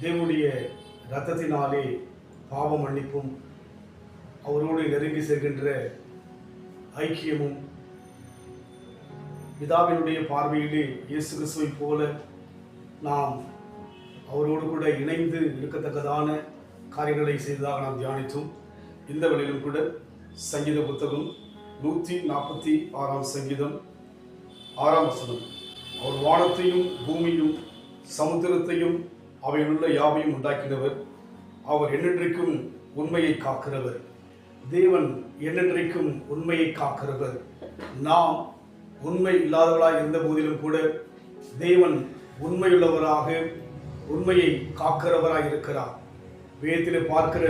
தேவனுடைய இரத்தத்தினாலே பாவ மன்னிப்பும் அவரோடு நெருங்கி செல்கின்ற ஐக்கியமும் பிதாவினுடைய பார்வையிலே இயேசு கிறிஸ்துவை போல நாம் அவரோடு கூட இணைந்து இருக்கத்தக்கதான காரியங்களை செய்ததாக நாம் தியானித்தோம். இந்த வேளையிலும் கூட சங்கீத புத்தகம் 146 சங்கீதம் 6 அவர் வானத்தையும் பூமியும் சமுத்திரத்தையும் அவையிலுள்ள யாவையும் உண்டாக்கினவர். அவர் என்னென்றைக்கும் உண்மையை காக்கிறவர். தேவன் என்னென்றைக்கும் உண்மையை காக்கிறவர். நாம் உண்மை இல்லாதவர்களாக இருந்த போதிலும் கூட தேவன் உண்மையுள்ளவராக உண்மையை காக்கிறவராக இருக்கிறார். வேதத்திலே பார்க்கிற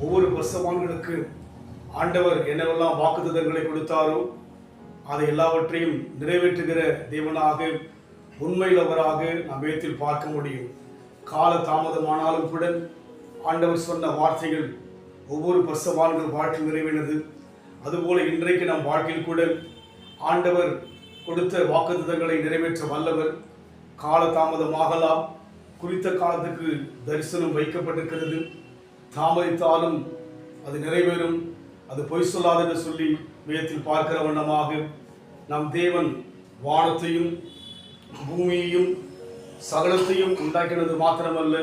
ஒவ்வொரு பரிசுத்தவான்களுக்கு ஆண்டவர் என்னவெல்லாம் வாக்குத்தத்தங்களை கொடுத்தாரோ அதை எல்லாவற்றையும் நிறைவேற்றுகிற தேவனாக உண்மையுள்ளவராக நாம் வேதத்தில் பார்க்க முடியும். கால தாமதமானாலும் கூட ஆண்டவர் சொன்ன வார்த்தைகள் ஒவ்வொரு பரிசுத்தவான்கள் வாழ்க்கையில் நிறைவேறினது. அதுபோல இன்றைக்கு நம் வாழ்க்கையில் கூட ஆண்டவர் கொடுத்த வாக்குத்தத்தங்களை நிறைவேற்ற வல்லவர். கால தாமதமாகலாம், குறித்த காலத்துக்கு தரிசனம் வைக்கப்பட்டிருக்கிறது. தாமதித்தாலும் அது நிறைவேறும், அது பொய் சொல்லாது என்று சொல்லி வேதத்தில் பார்க்கிற வண்ணமாக நம் தேவன் வானத்தையும் பூமியையும் சகலத்தையும் உண்டாக்கினது மாத்திரமல்ல,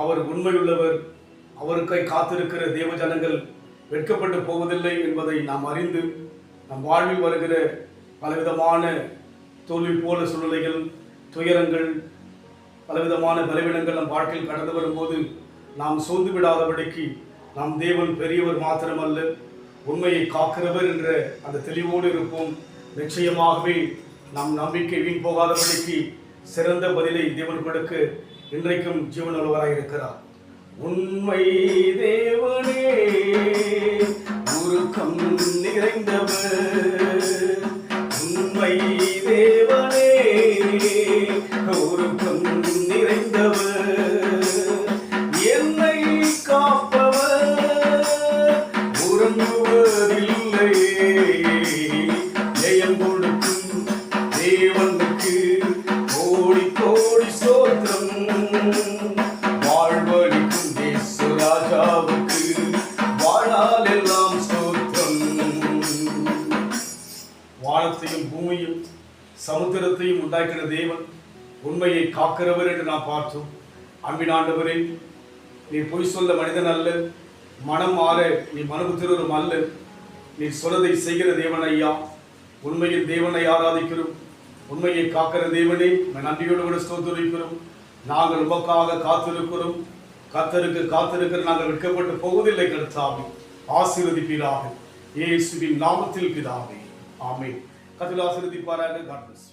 அவர் உண்மையுள்ளவர். அவருக்கை காத்திருக்கிற தேவ ஜனங்கள் வெட்கப்பட்டு போவதில்லை என்பதை நாம் அறிந்து நம் வாழ்வில் வருகிற பலவிதமான தோல்வி போல சூழ்நிலைகள், துயரங்கள், பலவிதமான பலவீனங்கள் நம் வாழ்க்கையில் கடந்து வரும்போது நாம் சோர்ந்து விடாதபடிக்கு நம் தேவன் பெரியவர் மாத்திரமல்ல, உண்மையை காக்கிறவர் என்ற அந்த தெளிவோடு இருப்போம். நிச்சயமாகவே நம் நம்பிக்கை வீண் போகாதபடிக்கு சிறந்த பதிலை தேவன் கொடுக்க இன்றைக்கும் ஜீவனுள்ளவராக இருக்கிறார். உண்மை தேவனே உருக்கம் நிறைந்தவர், உண்மை தேவனே உருக்கம் நிறைந்தவர், என்னை காப்பவர் உறங்குவதில்லை, ஜெயம் கொடுக்கும் தேவனுக்கு கோடி கோடி ஸ்தோத்திரம், வாழ்வழிக்கும் இயேசு ராஜாவுக்கு வாழால் எல்லாம் ஸ்தோத்திரம். வானத்தையும் பூமியும் சமுத்திரத்தையும் உண்டாக்கிற தேவன் உண்மையை காக்கிறவர் என்று நாம் பார்த்தோம். அன்பின் ஆண்டவரே, நீ பொய் சொல்ல மனிதன் அல்ல, மனம் மாற நீ மனபுத்திரரும் அல்ல. நீ சொன்னதை செய்கிற தேவன் ஐயா. உண்மையில் தேவனை ஆராதிக்கிறோம். உண்மையை காக்கிற தேவனே, நன்றியோடு கூட ஸ்தோத்திரிக்கிறோம். நாங்கள் உமக்காக காத்திருக்கிறோம். கர்த்தருக்கு காத்திருக்கிற நாங்கள் வெட்கப்பட்டு போவதில்லை. கர்த்தாவே, ஆசீர்வதிப்பீராக. இயேசுவின் நாமத்தில் பிதாவே, ஆமென். கர்த்தர் ஆசீர்வதிப்பாராக. God plus.